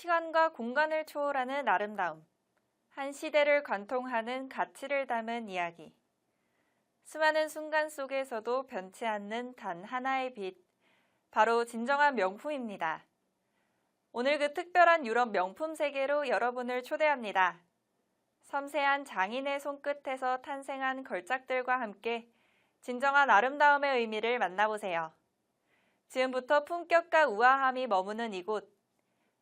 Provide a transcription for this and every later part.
시간과 공간을 초월하는 아름다움, 한 시대를 관통하는 가치를 담은 이야기. 수많은 순간 속에서도 변치 않는 단 하나의 빛, 바로 진정한 명품입니다. 오늘 그 특별한 유럽 명품 세계로 여러분을 초대합니다. 섬세한 장인의 손끝에서 탄생한 걸작들과 함께 진정한 아름다움의 의미를 만나보세요. 지금부터 품격과 우아함이 머무는 이곳,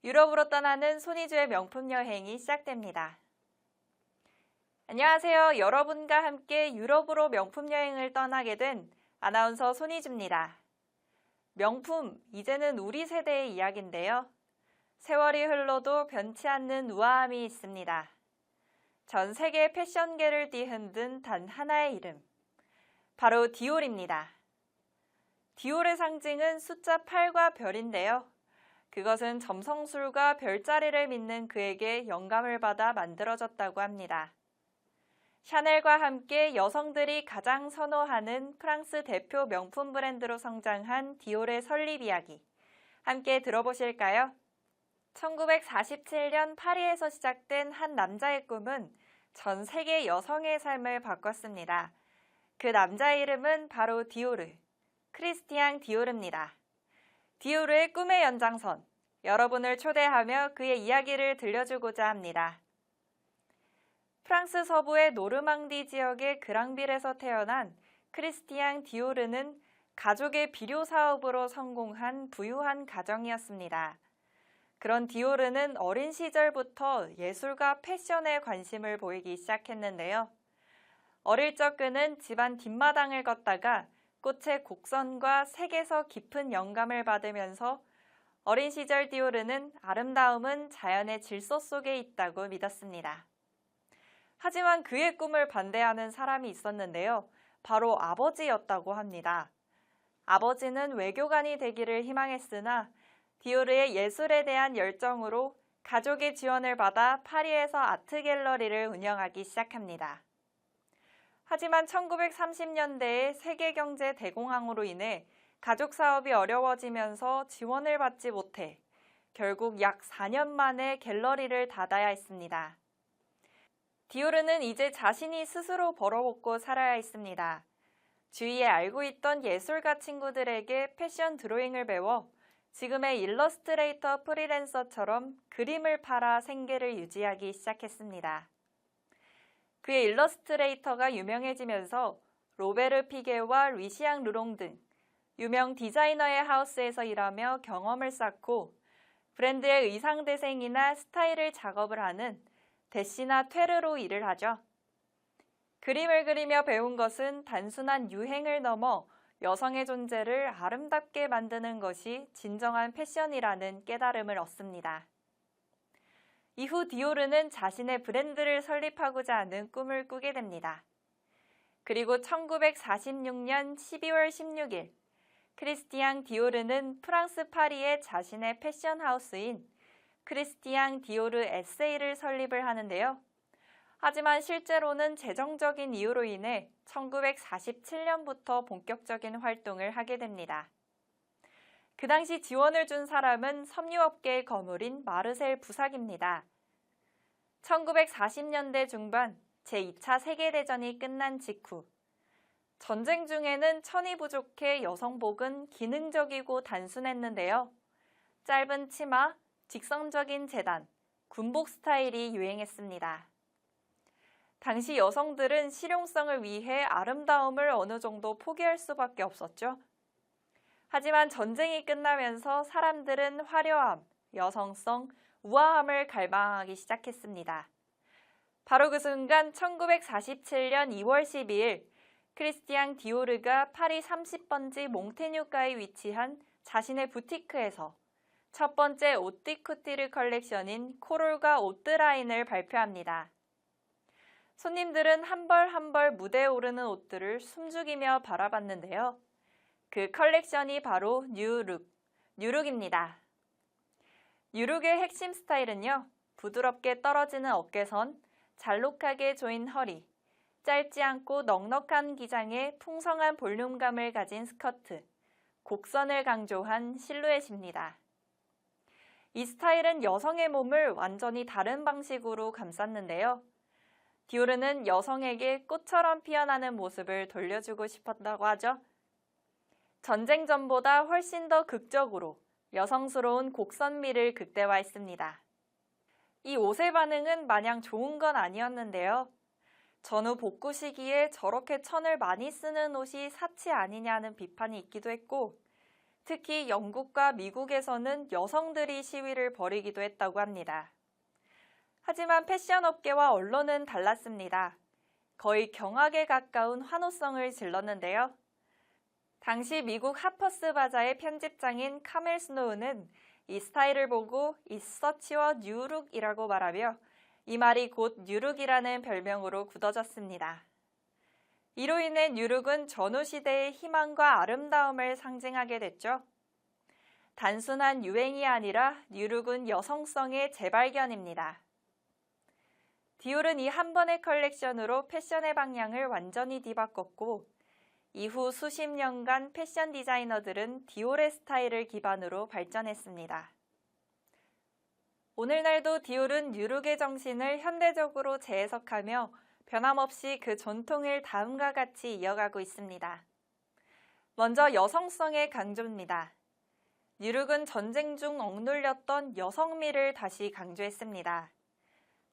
유럽으로 떠나는 손이주의 명품 여행이 시작됩니다. 안녕하세요. 여러분과 함께 유럽으로 명품 여행을 떠나게 된 아나운서 손이주입니다. 명품, 이제는 우리 세대의 이야기인데요. 세월이 흘러도 변치 않는 우아함이 있습니다. 전 세계 패션계를 뒤흔든 단 하나의 이름, 바로 디올입니다. 디올의 상징은 숫자 8과 별인데요. 그것은 점성술과 별자리를 믿는 그에게 영감을 받아 만들어졌다고 합니다. 샤넬과 함께 여성들이 가장 선호하는 프랑스 대표 명품 브랜드로 성장한 디올의 설립 이야기, 함께 들어보실까요? 1947년 파리에서 시작된 한 남자의 꿈은 전 세계 여성의 삶을 바꿨습니다. 그 남자의 이름은 바로 디오르, 크리스티앙 디오르입니다. 디오르의 꿈의 연장선, 여러분을 초대하며 그의 이야기를 들려주고자 합니다. 프랑스 서부의 노르망디 지역의 그랑빌에서 태어난 크리스티앙 디오르는 가족의 비료 사업으로 성공한 부유한 가정이었습니다. 그런 디오르는 어린 시절부터 예술과 패션에 관심을 보이기 시작했는데요. 어릴 적 그는 집안 뒷마당을 걷다가 꽃의 곡선과 색에서 깊은 영감을 받으면서 어린 시절 디오르는 아름다움은 자연의 질서 속에 있다고 믿었습니다. 하지만 그의 꿈을 반대하는 사람이 있었는데요. 바로 아버지였다고 합니다. 아버지는 외교관이 되기를 희망했으나 디오르의 예술에 대한 열정으로 가족의 지원을 받아 파리에서 아트 갤러리를 운영하기 시작합니다. 하지만 1930년대의 세계 경제 대공황으로 인해 가족 사업이 어려워지면서 지원을 받지 못해 결국 약 4년 만에 갤러리를 닫아야 했습니다. 디오르는 이제 자신이 스스로 벌어먹고 살아야 했습니다. 주위에 알고 있던 예술가 친구들에게 패션 드로잉을 배워 지금의 일러스트레이터 프리랜서처럼 그림을 팔아 생계를 유지하기 시작했습니다. 그의 일러스트레이터가 유명해지면서 로베르 피게와 리시앙 르롱 등 유명 디자이너의 하우스에서 일하며 경험을 쌓고 브랜드의 의상 대생이나 스타일을 작업을 하는 대시나 퇴르로 일을 하죠. 그림을 그리며 배운 것은 단순한 유행을 넘어 여성의 존재를 아름답게 만드는 것이 진정한 패션이라는 깨달음을 얻습니다. 이후 디오르는 자신의 브랜드를 설립하고자 하는 꿈을 꾸게 됩니다. 그리고 1946년 12월 16일, 크리스티앙 디오르는 프랑스 파리의 자신의 패션 하우스인 크리스티앙 디오르 에세이를 설립을 하는데요. 하지만 실제로는 재정적인 이유로 인해 1947년부터 본격적인 활동을 하게 됩니다. 그 당시 지원을 준 사람은 섬유업계의 거물인 마르셀 부삭입니다. 1940년대 중반 제2차 세계대전이 끝난 직후 전쟁 중에는 천이 부족해 여성복은 기능적이고 단순했는데요. 짧은 치마, 직선적인 재단, 군복 스타일이 유행했습니다. 당시 여성들은 실용성을 위해 아름다움을 어느 정도 포기할 수밖에 없었죠. 하지만 전쟁이 끝나면서 사람들은 화려함, 여성성, 우아함을 갈망하기 시작했습니다. 바로 그 순간 1947년 2월 12일 크리스티앙 디오르가 파리 30번지 몽테뉴가에 위치한 자신의 부티크에서 첫 번째 오띠쿠티르 컬렉션인 코롤과 오뜨라인을 발표합니다. 손님들은 한 벌 한 벌 무대에 오르는 옷들을 숨죽이며 바라봤는데요. 그 컬렉션이 바로 뉴룩입니다. 뉴룩의 핵심 스타일은요, 부드럽게 떨어지는 어깨선, 잘록하게 조인 허리, 짧지 않고 넉넉한 기장에 풍성한 볼륨감을 가진 스커트, 곡선을 강조한 실루엣입니다. 이 스타일은 여성의 몸을 완전히 다른 방식으로 감쌌는데요. 디오르는 여성에게 꽃처럼 피어나는 모습을 돌려주고 싶었다고 하죠. 전쟁 전보다 훨씬 더 극적으로 여성스러운 곡선미를 극대화했습니다. 이 옷의 반응은 마냥 좋은 건 아니었는데요. 전후 복구 시기에 저렇게 천을 많이 쓰는 옷이 사치 아니냐는 비판이 있기도 했고, 특히 영국과 미국에서는 여성들이 시위를 벌이기도 했다고 합니다. 하지만 패션업계와 언론은 달랐습니다. 거의 경악에 가까운 환호성을 질렀는데요. 당시 미국 하퍼스 바자의 편집장인 카멜 스노우는 이 스타일을 보고 It's such a new look이라고 말하며 이 말이 곧 뉴룩이라는 별명으로 굳어졌습니다. 이로 인해 뉴룩은 전후 시대의 희망과 아름다움을 상징하게 됐죠. 단순한 유행이 아니라 뉴룩은 여성성의 재발견입니다. 디올은 이 한 번의 컬렉션으로 패션의 방향을 완전히 뒤바꿨고, 이후 수십 년간 패션 디자이너들은 디올의 스타일을 기반으로 발전했습니다. 오늘날도 디올은 뉴룩의 정신을 현대적으로 재해석하며 변함없이 그 전통을 다음과 같이 이어가고 있습니다. 먼저 여성성의 강조입니다. 뉴룩은 전쟁 중 억눌렸던 여성미를 다시 강조했습니다.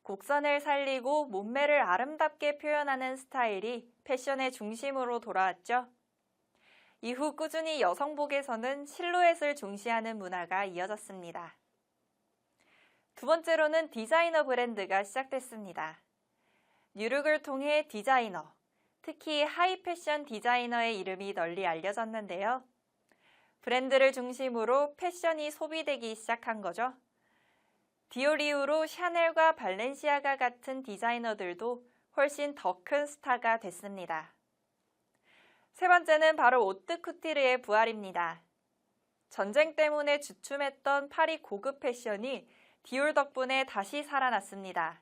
곡선을 살리고 몸매를 아름답게 표현하는 스타일이 패션의 중심으로 돌아왔죠. 이후 꾸준히 여성복에서는 실루엣을 중시하는 문화가 이어졌습니다. 두 번째로는 디자이너 브랜드가 시작됐습니다. 뉴룩을 통해 디자이너, 특히 하이 패션 디자이너의 이름이 널리 알려졌는데요. 브랜드를 중심으로 패션이 소비되기 시작한 거죠. 디올 이후로 샤넬과 발렌시아가 같은 디자이너들도 훨씬 더 큰 스타가 됐습니다. 세 번째는 바로 오뜨 쿠티르의 부활입니다. 전쟁 때문에 주춤했던 파리 고급 패션이 디올 덕분에 다시 살아났습니다.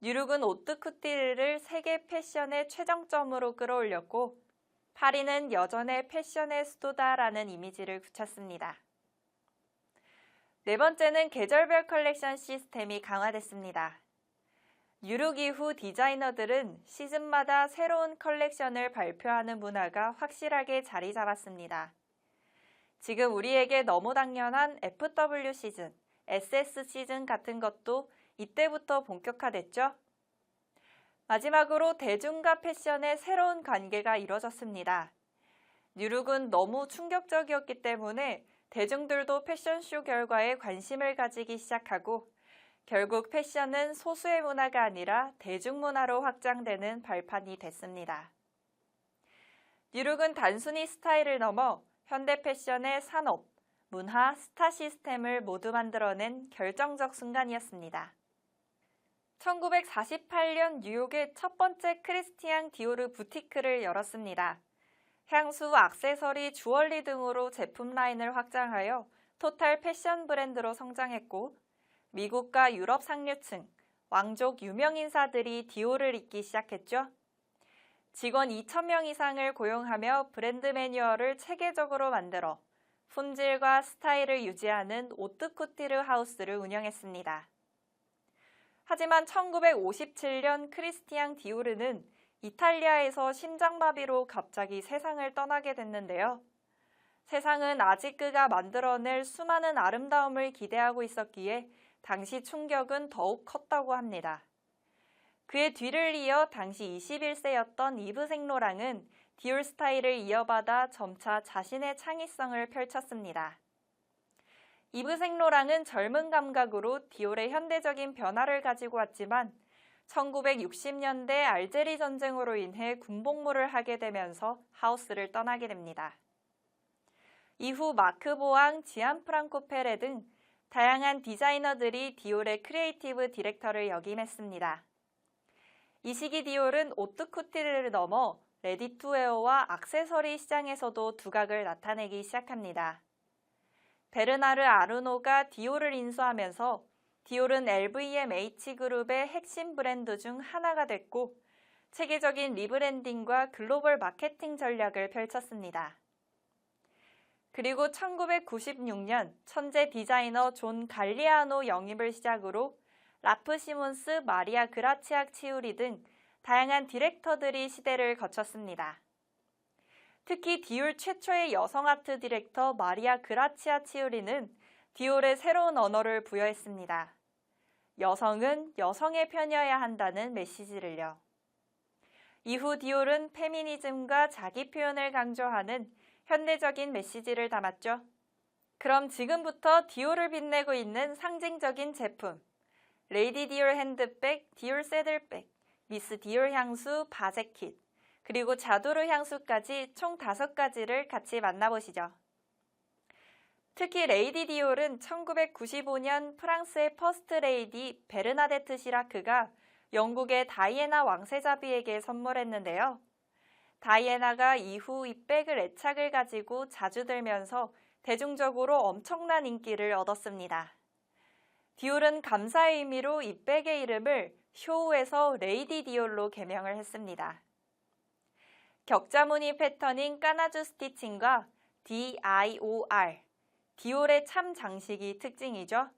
뉴룩은 오뜨 쿠티르를 세계 패션의 최정점으로 끌어올렸고, 파리는 여전의 패션의 수도다라는 이미지를 굳혔습니다. 네 번째는 계절별 컬렉션 시스템이 강화됐습니다. 뉴룩 이후 디자이너들은 시즌마다 새로운 컬렉션을 발표하는 문화가 확실하게 자리 잡았습니다. 지금 우리에게 너무 당연한 FW 시즌, SS 시즌 같은 것도 이때부터 본격화됐죠. 마지막으로 대중과 패션의 새로운 관계가 이뤄졌습니다. 뉴룩은 너무 충격적이었기 때문에 대중들도 패션쇼 결과에 관심을 가지기 시작하고, 결국 패션은 소수의 문화가 아니라 대중문화로 확장되는 발판이 됐습니다. 뉴룩은 단순히 스타일을 넘어 현대 패션의 산업, 문화, 스타 시스템을 모두 만들어낸 결정적 순간이었습니다. 1948년 뉴욕의 첫 번째 크리스티앙 디오르 부티크를 열었습니다. 향수, 액세서리, 주얼리 등으로 제품 라인을 확장하여 토탈 패션 브랜드로 성장했고, 미국과 유럽 상류층, 왕족 유명 인사들이 디올을 입기 시작했죠. 직원 2,000명 이상을 고용하며 브랜드 매뉴얼을 체계적으로 만들어 품질과 스타일을 유지하는 오뜨 쿠티르 하우스를 운영했습니다. 하지만 1957년 크리스티앙 디오르는 이탈리아에서 심장마비로 갑자기 세상을 떠나게 됐는데요. 세상은 아직 그가 만들어낼 수많은 아름다움을 기대하고 있었기에 당시 충격은 더욱 컸다고 합니다. 그의 뒤를 이어 당시 21세였던 이브 생로랑은 디올 스타일을 이어받아 점차 자신의 창의성을 펼쳤습니다. 이브 생로랑은 젊은 감각으로 디올의 현대적인 변화를 가지고 왔지만 1960년대 알제리 전쟁으로 인해 군복무를 하게 되면서 하우스를 떠나게 됩니다. 이후 마크 보앙, 지안 프랑코 페레 등 다양한 디자이너들이 디올의 크리에이티브 디렉터를 역임했습니다. 이 시기 디올은 오뜨 쿠티르를 넘어 레디투웨어와 액세서리 시장에서도 두각을 나타내기 시작합니다. 베르나르 아르노가 디올을 인수하면서 디올은 LVMH 그룹의 핵심 브랜드 중 하나가 됐고, 체계적인 리브랜딩과 글로벌 마케팅 전략을 펼쳤습니다. 그리고 1996년 천재 디자이너 존 갈리아노 영입을 시작으로 라프 시몬스, 마리아 그라치아 치우리 등 다양한 디렉터들이 시대를 거쳤습니다. 특히 디올 최초의 여성 아트 디렉터 마리아 그라치아 치우리는 디올에 새로운 언어를 부여했습니다. 여성은 여성의 편이어야 한다는 메시지를요. 이후 디올은 페미니즘과 자기 표현을 강조하는 현대적인 메시지를 담았죠. 그럼 지금부터 디올을 빛내고 있는 상징적인 제품, 레이디 디올 핸드백, 디올 새들백, 미스 디올 향수, 바제킷, 그리고 자두르 향수까지 총 5가지를 같이 만나보시죠. 특히 레이디 디올은 1995년 프랑스의 퍼스트 레이디 베르나데트 시라크가 영국의 다이애나 왕세자비에게 선물했는데요. 다이애나가 이후 이 백을 애착을 가지고 자주 들면서 대중적으로 엄청난 인기를 얻었습니다. 디올은 감사의 의미로 이 백의 이름을 쇼우에서 레이디 디올로 개명을 했습니다. 격자무늬 패턴인 까나주 스티칭과 DIOR, 디올의 참 장식이 특징이죠.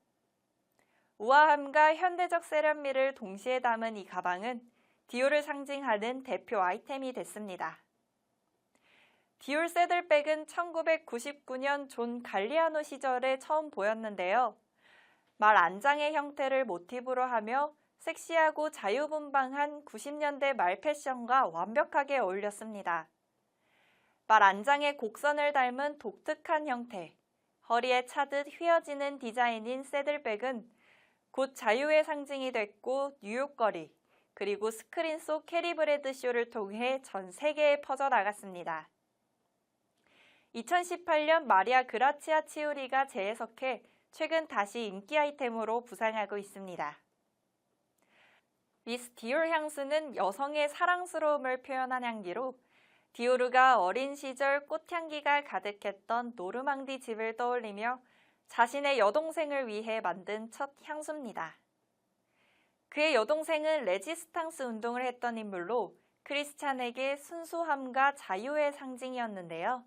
우아함과 현대적 세련미를 동시에 담은 이 가방은 디올을 상징하는 대표 아이템이 됐습니다. 디올 새들백은 1999년 존 갈리아노 시절에 처음 보였는데요. 말 안장의 형태를 모티브로 하며 섹시하고 자유분방한 90년대 말 패션과 완벽하게 어울렸습니다. 말 안장의 곡선을 닮은 독특한 형태, 허리에 차듯 휘어지는 디자인인 새들백은 곧 자유의 상징이 됐고 뉴욕거리, 그리고 스크린 속 캐리브레드 쇼를 통해 전 세계에 퍼져나갔습니다. 2018년 마리아 그라치아 치우리가 재해석해 최근 다시 인기 아이템으로 부상하고 있습니다. 미스 디올 향수는 여성의 사랑스러움을 표현한 향기로 디오르가 어린 시절 꽃향기가 가득했던 노르망디 집을 떠올리며 자신의 여동생을 위해 만든 첫 향수입니다. 그의 여동생은 레지스탕스 운동을 했던 인물로 크리스찬에게 순수함과 자유의 상징이었는데요.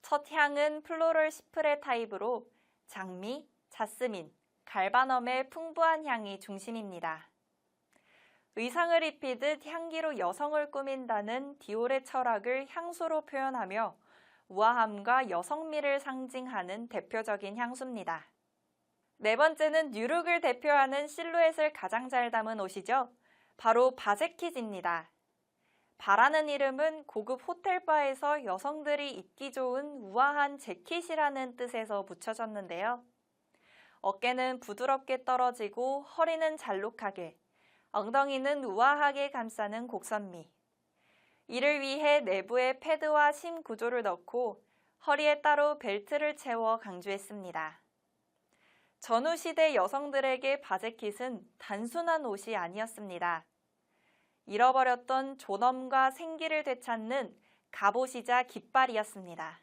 첫 향은 플로럴 시프레 타입으로 장미, 자스민, 갈바넘의 풍부한 향이 중심입니다. 의상을 입히듯 향기로 여성을 꾸민다는 디올의 철학을 향수로 표현하며 우아함과 여성미를 상징하는 대표적인 향수입니다. 네 번째는 뉴룩을 대표하는 실루엣을 가장 잘 담은 옷이죠. 바로 바제킷입니다. 바라는 이름은 고급 호텔바에서 여성들이 입기 좋은 우아한 재킷이라는 뜻에서 붙여졌는데요. 어깨는 부드럽게 떨어지고 허리는 잘록하게, 엉덩이는 우아하게 감싸는 곡선미. 이를 위해 내부에 패드와 심 구조를 넣고 허리에 따로 벨트를 채워 강조했습니다. 전후 시대 여성들에게 바제킷은 단순한 옷이 아니었습니다. 잃어버렸던 존엄과 생기를 되찾는 갑옷이자 깃발이었습니다.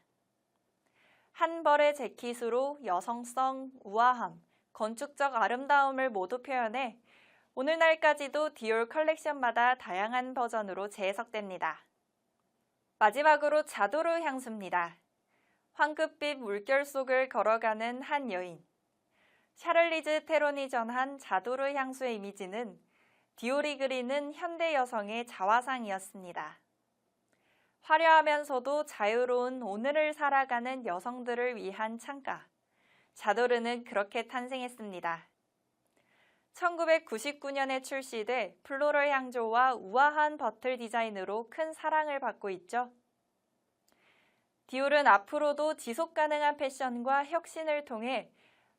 한 벌의 재킷으로 여성성, 우아함, 건축적 아름다움을 모두 표현해 오늘날까지도 디올 컬렉션마다 다양한 버전으로 재해석됩니다. 마지막으로 자두르 향수입니다. 황급빛 물결 속을 걸어가는 한 여인. 샤를리즈 테론이 전한 자두르 향수의 이미지는 디올이 그리는 현대 여성의 자화상이었습니다. 화려하면서도 자유로운 오늘을 살아가는 여성들을 위한 창가. 자두르는 그렇게 탄생했습니다. 1999년에 출시돼 플로럴 향조와 우아한 버틀 디자인으로 큰 사랑을 받고 있죠. 디올은 앞으로도 지속 가능한 패션과 혁신을 통해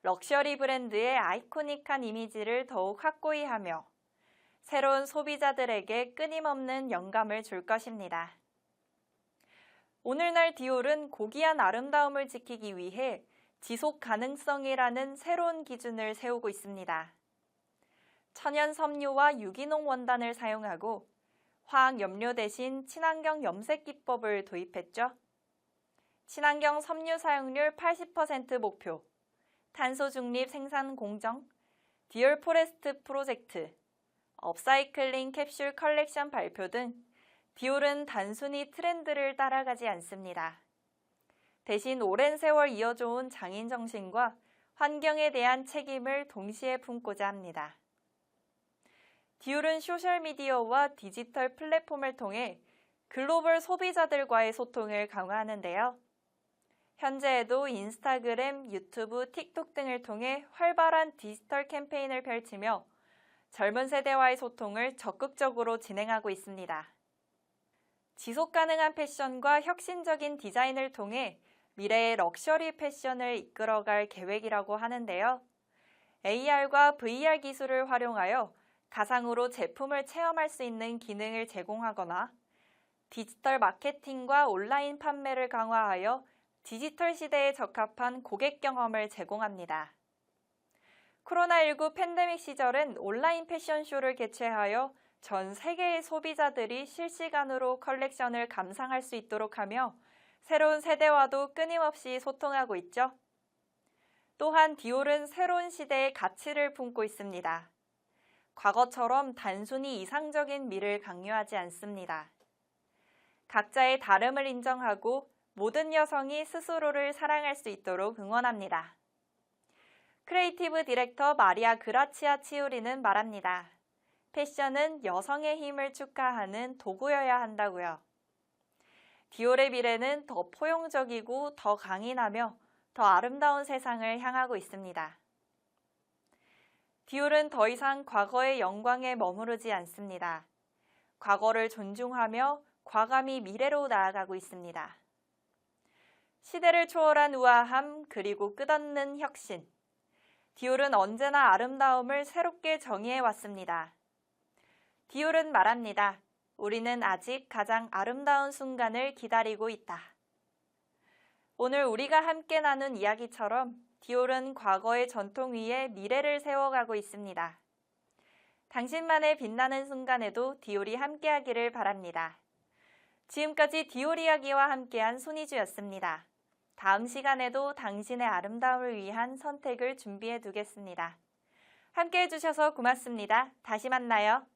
럭셔리 브랜드의 아이코닉한 이미지를 더욱 확고히 하며 새로운 소비자들에게 끊임없는 영감을 줄 것입니다. 오늘날 디올은 고귀한 아름다움을 지키기 위해 지속 가능성이라는 새로운 기준을 세우고 있습니다. 천연 섬유와 유기농 원단을 사용하고 화학 염료 대신 친환경 염색 기법을 도입했죠. 친환경 섬유 사용률 80% 목표, 탄소 중립 생산 공정, 디올 포레스트 프로젝트, 업사이클링 캡슐 컬렉션 발표 등 디올은 단순히 트렌드를 따라가지 않습니다. 대신 오랜 세월 이어져온 장인 정신과 환경에 대한 책임을 동시에 품고자 합니다. 디올은 소셜미디어와 디지털 플랫폼을 통해 글로벌 소비자들과의 소통을 강화하는데요. 현재에도 인스타그램, 유튜브, 틱톡 등을 통해 활발한 디지털 캠페인을 펼치며 젊은 세대와의 소통을 적극적으로 진행하고 있습니다. 지속가능한 패션과 혁신적인 디자인을 통해 미래의 럭셔리 패션을 이끌어갈 계획이라고 하는데요. AR과 VR 기술을 활용하여 가상으로 제품을 체험할 수 있는 기능을 제공하거나 디지털 마케팅과 온라인 판매를 강화하여 디지털 시대에 적합한 고객 경험을 제공합니다. 코로나19 팬데믹 시절엔 온라인 패션쇼를 개최하여 전 세계의 소비자들이 실시간으로 컬렉션을 감상할 수 있도록 하며 새로운 세대와도 끊임없이 소통하고 있죠. 또한 디올은 새로운 시대의 가치를 품고 있습니다. 과거처럼 단순히 이상적인 미를 강요하지 않습니다. 각자의 다름을 인정하고 모든 여성이 스스로를 사랑할 수 있도록 응원합니다. 크리에이티브 디렉터 마리아 그라치아 치우리는 말합니다. 패션은 여성의 힘을 축하하는 도구여야 한다고요. 디올의 미래는 더 포용적이고 더 강인하며 더 아름다운 세상을 향하고 있습니다. 디올은 더 이상 과거의 영광에 머무르지 않습니다. 과거를 존중하며 과감히 미래로 나아가고 있습니다. 시대를 초월한 우아함 그리고 끝없는 혁신. 디올은 언제나 아름다움을 새롭게 정의해 왔습니다. 디올은 말합니다. 우리는 아직 가장 아름다운 순간을 기다리고 있다. 오늘 우리가 함께 나눈 이야기처럼 디올은 과거의 전통 위에 미래를 세워가고 있습니다. 당신만의 빛나는 순간에도 디올이 함께하기를 바랍니다. 지금까지 디올 이야기와 함께한 손희주였습니다. 다음 시간에도 당신의 아름다움을 위한 선택을 준비해 두겠습니다. 함께해 주셔서 고맙습니다. 다시 만나요.